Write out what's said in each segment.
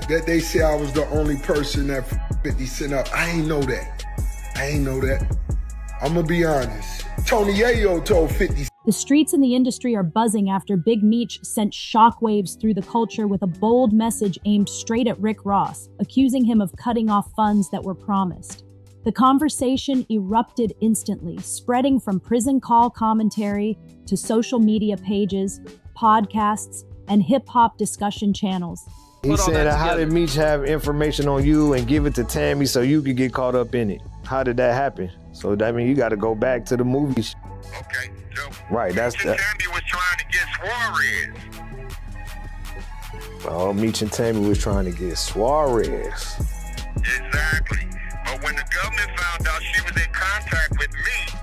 that they say I was the only person that 50 Cent up. I ain't know that. I'm gonna be honest. Tony Yayo told 50 The streets and the industry are buzzing after Big Meech sent shockwaves through the culture with a bold message aimed straight at Rick Ross, accusing him of cutting off funds that were promised. The conversation erupted instantly, spreading from prison call commentary to social media pages, podcasts, and hip-hop discussion channels. He said, how did Meech have information on you and give it to Tammy so you could get caught up in it? How did that happen? So that means you got to go back to the movies. Okay, so right, that's Meech and Tammy was trying to get Suarez. Oh, Meech and Tammy was trying to get Suarez. Exactly. But when the government found out she was in contact with me,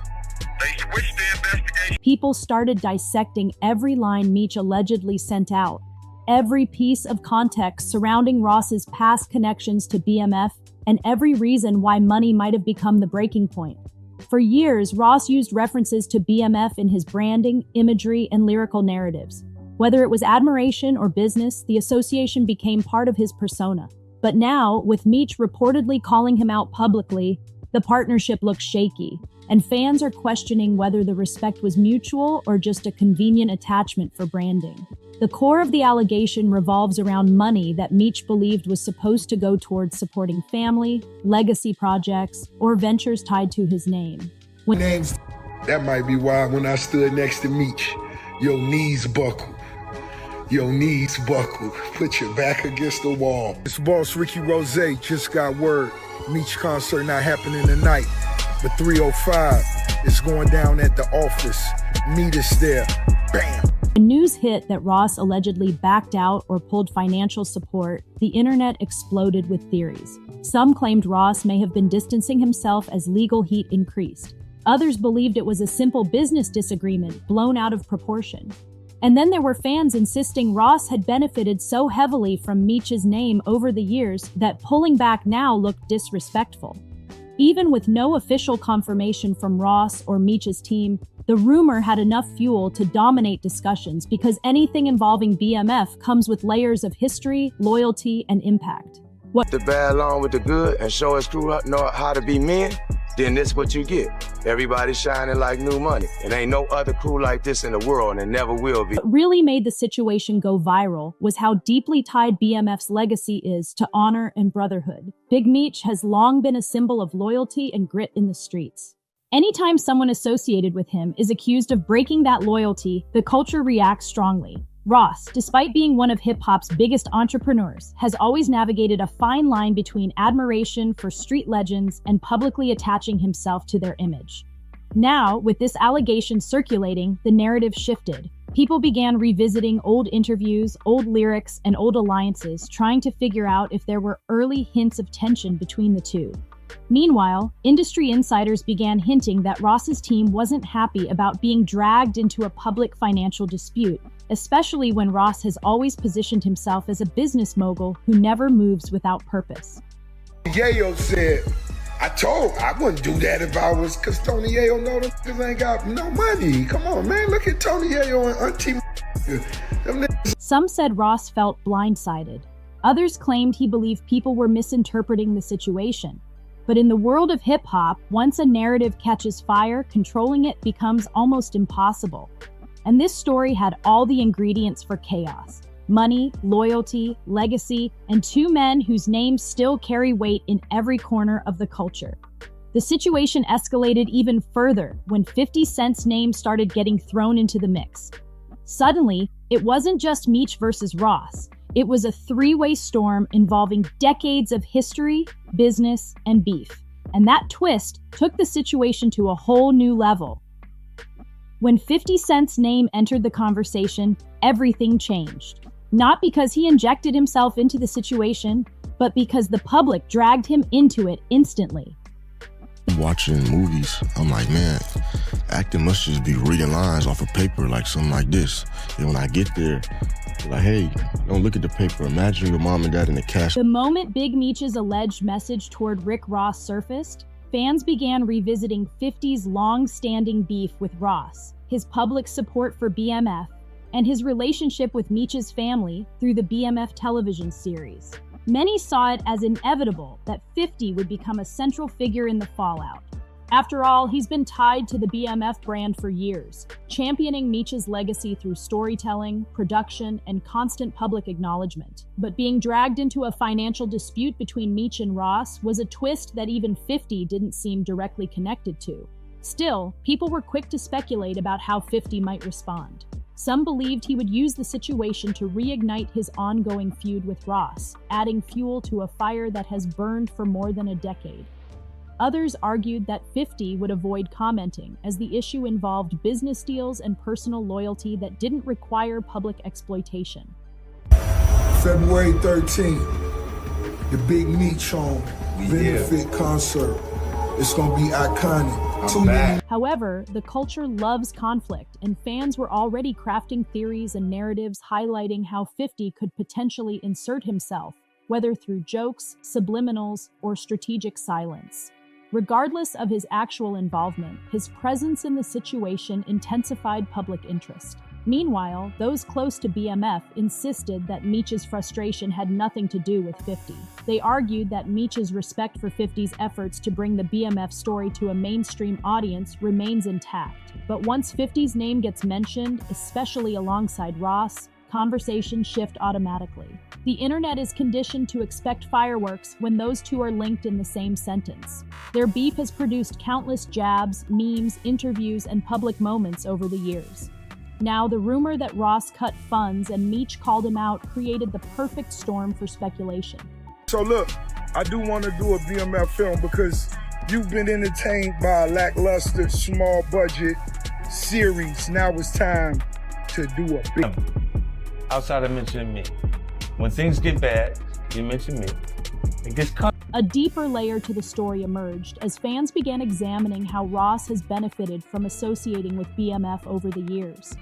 they switched the investigation. People started dissecting every line Meech allegedly sent out, every piece of context surrounding Ross's past connections to BMF, and every reason why money might have become the breaking point. For years, Ross used references to BMF in his branding, imagery, and lyrical narratives. Whether it was admiration or business, the association became part of his persona. But now, with Meech reportedly calling him out publicly, the partnership looks shaky, and fans are questioning whether the respect was mutual or just a convenient attachment for branding. The core of the allegation revolves around money that Meech believed was supposed to go towards supporting family, legacy projects, or ventures tied to his name. That might be why when I stood next to Meech, your knees buckled. Put your back against the wall. This boss Ricky Rose just got word. Meech concert not happening tonight, but 3:05 is going down at the office. Meet us there. Bam. When news hit that Ross allegedly backed out or pulled financial support, the internet exploded with theories. Some claimed Ross may have been distancing himself as legal heat increased. Others believed it was a simple business disagreement blown out of proportion. And then there were fans insisting Ross had benefited so heavily from Meech's name over the years that pulling back now looked disrespectful. Even with no official confirmation from Ross or Meech's team, the rumor had enough fuel to dominate discussions because anything involving BMF comes with layers of history, loyalty, and impact. The bad along with the good and show us crew know how to be men, then this what you get. Everybody shining like new money. And ain't no other crew like this in the world and never will be. What really made the situation go viral was how deeply tied BMF's legacy is to honor and brotherhood. Big Meech has long been a symbol of loyalty and grit in the streets. Anytime someone associated with him is accused of breaking that loyalty, the culture reacts strongly. Ross, despite being one of hip-hop's biggest entrepreneurs, has always navigated a fine line between admiration for street legends and publicly attaching himself to their image. Now, with this allegation circulating, the narrative shifted. People began revisiting old interviews, old lyrics, and old alliances, trying to figure out if there were early hints of tension between the two. Meanwhile, industry insiders began hinting that Ross's team wasn't happy about being dragged into a public financial dispute, especially when Ross has always positioned himself as a business mogul who never moves without purpose. Yayo said, I wouldn't do that if I was, because Tony Yayo know them niggas ain't got no money. Come on, man, look at Tony Yayo and Auntie. Some said Ross felt blindsided. Others claimed he believed people were misinterpreting the situation. But in the world of hip-hop, once a narrative catches fire, controlling it becomes almost impossible. And this story had all the ingredients for chaos: money, loyalty, legacy, and two men whose names still carry weight in every corner of the culture. The situation escalated even further when 50 Cent's name started getting thrown into the mix. Suddenly, it wasn't just Meech versus Ross. It was a three-way storm involving decades of history, business, and beef. And that twist took the situation to a whole new level. When 50 Cent's name entered the conversation, everything changed. Not because he injected himself into the situation, but because the public dragged him into it instantly. Watching movies, I'm like, man, acting must just be reading lines off of paper like something like this. And when I get there, like, hey, don't look at the paper. Imagine your mom and dad in the cash. The moment Big Meech's alleged message toward Rick Ross surfaced, fans began revisiting 50's long-standing beef with Ross, his public support for BMF, and his relationship with Meech's family through the BMF television series. Many saw it as inevitable that 50 would become a central figure in the fallout. After all, he's been tied to the BMF brand for years, championing Meech's legacy through storytelling, production, and constant public acknowledgement. But being dragged into a financial dispute between Meech and Ross was a twist that even 50 didn't seem directly connected to. Still, people were quick to speculate about how 50 might respond. Some believed he would use the situation to reignite his ongoing feud with Ross, adding fuel to a fire that has burned for more than a decade. Others argued that 50 would avoid commenting, as the issue involved business deals and personal loyalty that didn't require public exploitation. February 13th, the big Meech on benefit concert. It's gonna be iconic. However, the culture loves conflict, and fans were already crafting theories and narratives highlighting how 50 could potentially insert himself, whether through jokes, subliminals, or strategic silence. Regardless of his actual involvement, his presence in the situation intensified public interest. Meanwhile, those close to BMF insisted that Meech's frustration had nothing to do with 50. They argued that Meech's respect for 50's efforts to bring the BMF story to a mainstream audience remains intact. But once 50's name gets mentioned, especially alongside Ross, conversations shift automatically. The internet is conditioned to expect fireworks when those two are linked in the same sentence. Their beef has produced countless jabs, memes, interviews, and public moments over the years. Now, the rumor that Ross cut funds and Meech called him out created the perfect storm for speculation. So look, I do want to do a BMF film because you've been entertained by a lackluster, small budget series. Now it's time to do a big... Outside of mentioning me. When things get bad, you mention me. It gets cut. A deeper layer to the story emerged as fans began examining how Ross has benefited from associating with BMF over the years.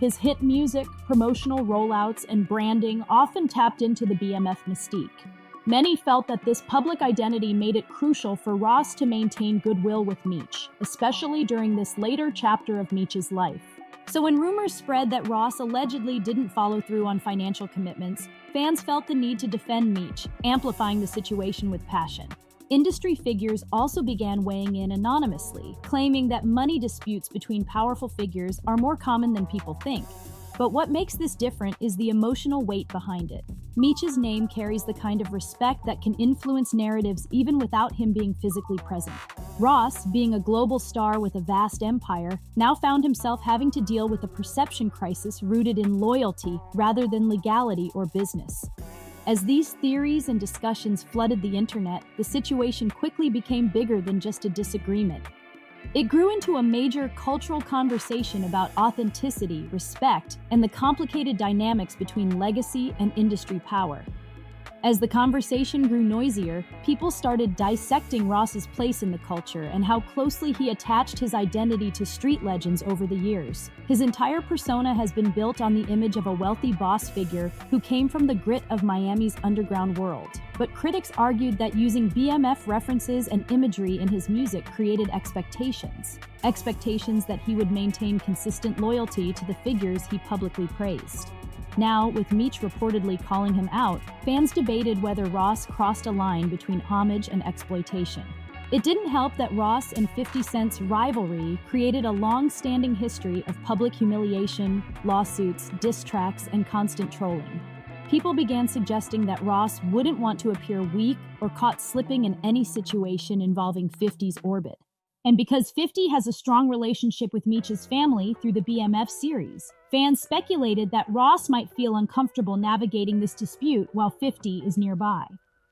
His hit music, promotional rollouts, and branding often tapped into the BMF mystique. Many felt that this public identity made it crucial for Ross to maintain goodwill with Meech, especially during this later chapter of Meech's life. So when rumors spread that Ross allegedly didn't follow through on financial commitments, fans felt the need to defend Meech, amplifying the situation with passion. Industry figures also began weighing in anonymously, claiming that money disputes between powerful figures are more common than people think. But what makes this different is the emotional weight behind it. Meech's name carries the kind of respect that can influence narratives even without him being physically present. Ross, being a global star with a vast empire, now found himself having to deal with a perception crisis rooted in loyalty rather than legality or business. As these theories and discussions flooded the internet, the situation quickly became bigger than just a disagreement. It grew into a major cultural conversation about authenticity, respect, and the complicated dynamics between legacy and industry power. As the conversation grew noisier, people started dissecting Ross's place in the culture and how closely he attached his identity to street legends over the years. His entire persona has been built on the image of a wealthy boss figure who came from the grit of Miami's underground world. But critics argued that using BMF references and imagery in his music created expectations. Expectations that he would maintain consistent loyalty to the figures he publicly praised. Now, with Meech reportedly calling him out, fans debated whether Ross crossed a line between homage and exploitation. It didn't help that Ross and 50 Cent's rivalry created a long-standing history of public humiliation, lawsuits, diss tracks, and constant trolling. People began suggesting that Ross wouldn't want to appear weak or caught slipping in any situation involving 50's orbit. And because 50 has a strong relationship with Meech's family through the BMF series, fans speculated that Ross might feel uncomfortable navigating this dispute while 50 is nearby.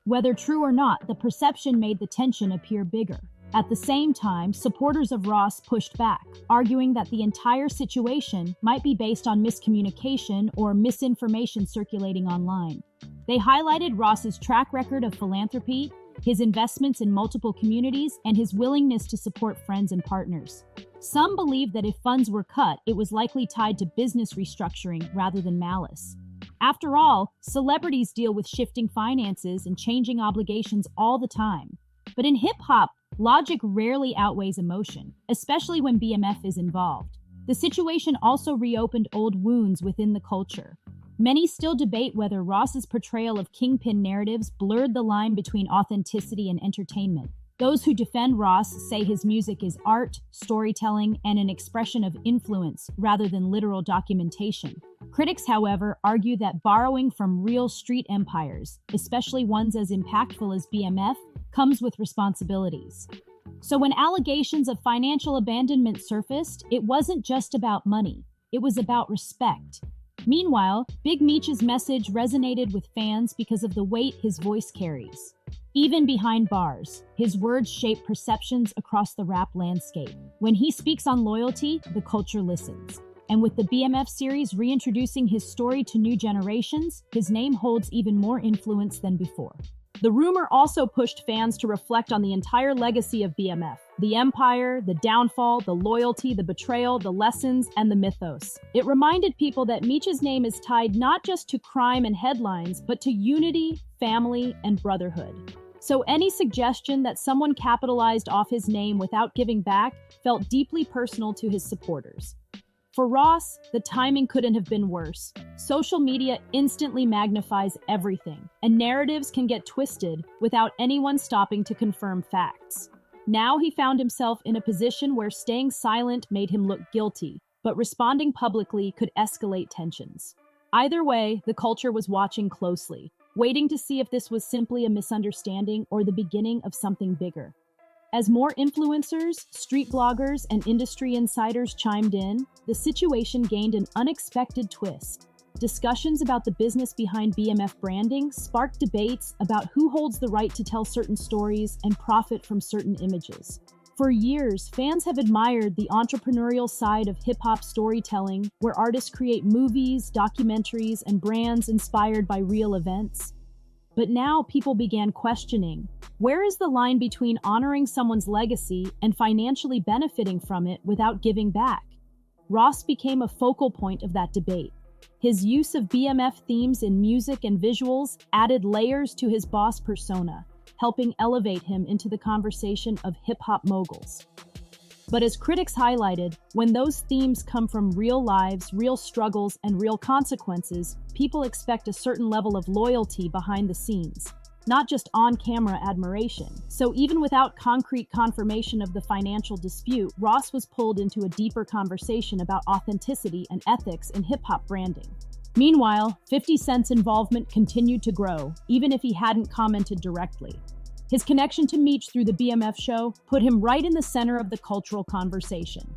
Whether true or not, the perception made the tension appear bigger. At the same time, supporters of Ross pushed back, arguing that the entire situation might be based on miscommunication or misinformation circulating online. They highlighted Ross's track record of philanthropy, his investments in multiple communities, and his willingness to support friends and partners. Some believe that if funds were cut, it was likely tied to business restructuring rather than malice. After all, celebrities deal with shifting finances and changing obligations all the time. But in hip-hop, logic rarely outweighs emotion, especially when BMF is involved. The situation also reopened old wounds within the culture. Many still debate whether Ross's portrayal of kingpin narratives blurred the line between authenticity and entertainment. Those who defend Ross say his music is art, storytelling, and an expression of influence rather than literal documentation. Critics, however, argue that borrowing from real street empires, especially ones as impactful as BMF, comes with responsibilities. So when allegations of financial abandonment surfaced, it wasn't just about money, it was about respect. Meanwhile, Big Meech's message resonated with fans because of the weight his voice carries. Even behind bars, his words shape perceptions across the rap landscape. When he speaks on loyalty, the culture listens. And with the BMF series reintroducing his story to new generations, his name holds even more influence than before. The rumor also pushed fans to reflect on the entire legacy of BMF. The empire, the downfall, the loyalty, the betrayal, the lessons, and the mythos. It reminded people that Meech's name is tied not just to crime and headlines, but to unity, family, and brotherhood. So any suggestion that someone capitalized off his name without giving back felt deeply personal to his supporters. For Ross, the timing couldn't have been worse. Social media instantly magnifies everything, and narratives can get twisted without anyone stopping to confirm facts. Now he found himself in a position where staying silent made him look guilty, but responding publicly could escalate tensions. Either way, the culture was watching closely, waiting to see if this was simply a misunderstanding or the beginning of something bigger. As more influencers, street bloggers, and industry insiders chimed in, the situation gained an unexpected twist. Discussions about the business behind BMF branding sparked debates about who holds the right to tell certain stories and profit from certain images. For years, fans have admired the entrepreneurial side of hip-hop storytelling, where artists create movies, documentaries, and brands inspired by real events. But now people began questioning, where is the line between honoring someone's legacy and financially benefiting from it without giving back? Ross became a focal point of that debate. His use of BMF themes in music and visuals added layers to his boss persona, helping elevate him into the conversation of hip-hop moguls. But as critics highlighted, when those themes come from real lives, real struggles, and real consequences, people expect a certain level of loyalty behind the scenes, not just on-camera admiration. So even without concrete confirmation of the financial dispute, Ross was pulled into a deeper conversation about authenticity and ethics in hip-hop branding. Meanwhile, 50 Cent's involvement continued to grow, even if he hadn't commented directly. His connection to Meech through the BMF show put him right in the center of the cultural conversation.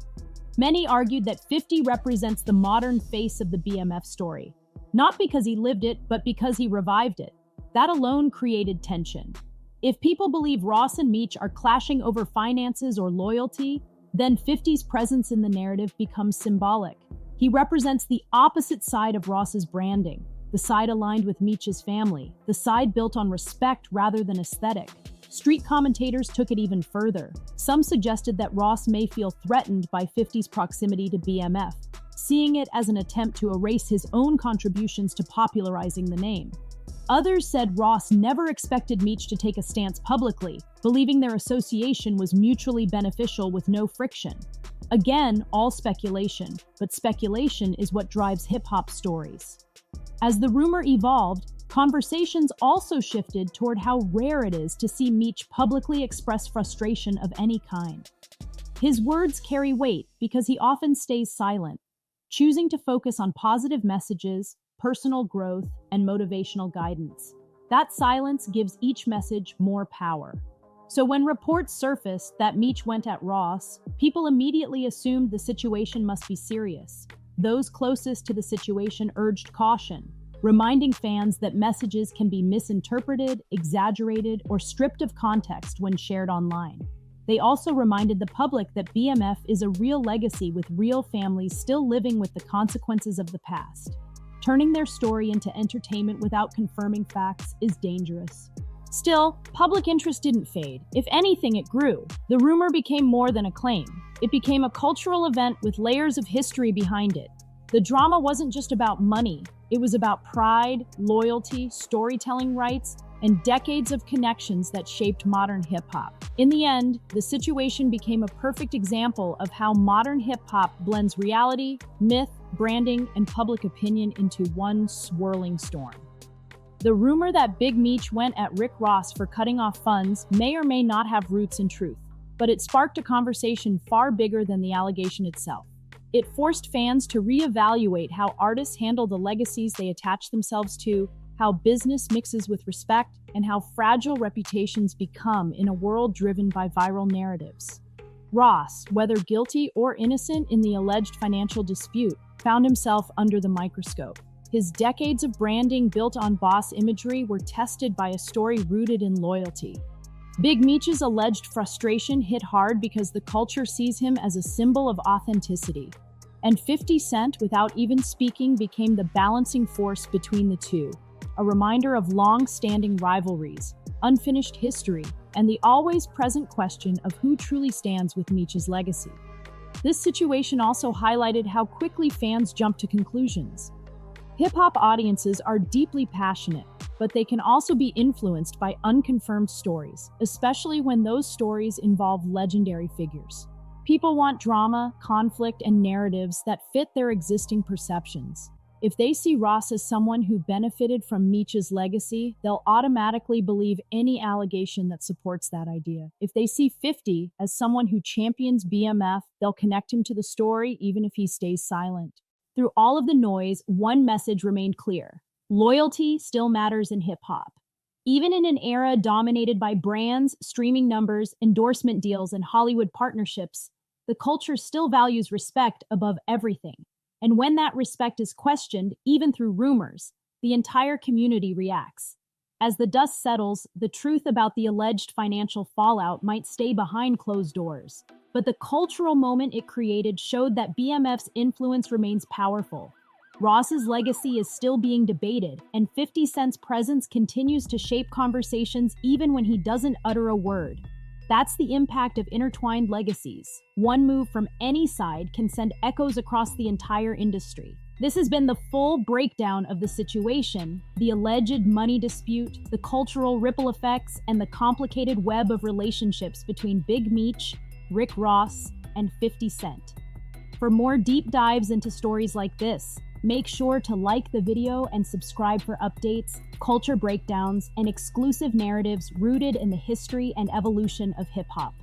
Many argued that 50 represents the modern face of the BMF story, not because he lived it, but because he revived it. That alone created tension. If people believe Ross and Meech are clashing over finances or loyalty, then 50's presence in the narrative becomes symbolic. He represents the opposite side of Ross's branding, the side aligned with Meech's family, the side built on respect rather than aesthetic. Street commentators took it even further. Some suggested that Ross may feel threatened by 50's proximity to BMF, seeing it as an attempt to erase his own contributions to popularizing the name. Others said Ross never expected Meech to take a stance publicly, believing their association was mutually beneficial with no friction. Again, all speculation, but speculation is what drives hip-hop stories. As the rumor evolved, conversations also shifted toward how rare it is to see Meech publicly express frustration of any kind. His words carry weight because he often stays silent, choosing to focus on positive messages, personal growth, and motivational guidance. That silence gives each message more power. So when reports surfaced that Meech went at Ross, people immediately assumed the situation must be serious. Those closest to the situation urged caution, reminding fans that messages can be misinterpreted, exaggerated, or stripped of context when shared online. They also reminded the public that BMF is a real legacy with real families still living with the consequences of the past. Turning their story into entertainment without confirming facts is dangerous. Still, public interest didn't fade. If anything, it grew. The rumor became more than a claim. It became a cultural event with layers of history behind it. The drama wasn't just about money. It was about pride, loyalty, storytelling rights, and decades of connections that shaped modern hip-hop. In the end, the situation became a perfect example of how modern hip-hop blends reality, myth, branding, and public opinion into one swirling storm. The rumor that Big Meech went at Rick Ross for cutting off funds may or may not have roots in truth, but it sparked a conversation far bigger than the allegation itself. It forced fans to reevaluate how artists handle the legacies they attach themselves to, how business mixes with respect, and how fragile reputations become in a world driven by viral narratives. Ross, whether guilty or innocent in the alleged financial dispute, found himself under the microscope. His decades of branding built on boss imagery were tested by a story rooted in loyalty. Big Meech's alleged frustration hit hard because the culture sees him as a symbol of authenticity. And 50 Cent, without even speaking, became the balancing force between the two, a reminder of long-standing rivalries, unfinished history, and the always-present question of who truly stands with Meech's legacy. This situation also highlighted how quickly fans jump to conclusions. Hip-hop audiences are deeply passionate, but they can also be influenced by unconfirmed stories, especially when those stories involve legendary figures. People want drama, conflict, and narratives that fit their existing perceptions. If they see Ross as someone who benefited from Meech's legacy, they'll automatically believe any allegation that supports that idea. If they see 50 as someone who champions BMF, they'll connect him to the story even if he stays silent. Through all of the noise, one message remained clear. Loyalty still matters in hip-hop. Even in an era dominated by brands, streaming numbers, endorsement deals, and Hollywood partnerships, the culture still values respect above everything. And when that respect is questioned, even through rumors, the entire community reacts. As the dust settles, the truth about the alleged financial fallout might stay behind closed doors. But the cultural moment it created showed that BMF's influence remains powerful. Ross's legacy is still being debated, and 50 Cent's presence continues to shape conversations even when he doesn't utter a word. That's the impact of intertwined legacies. One move from any side can send echoes across the entire industry. This has been the full breakdown of the situation, the alleged money dispute, the cultural ripple effects, and the complicated web of relationships between Big Meech, Rick Ross, and 50 Cent. For more deep dives into stories like this, make sure to like the video and subscribe for updates, culture breakdowns, and exclusive narratives rooted in the history and evolution of hip-hop.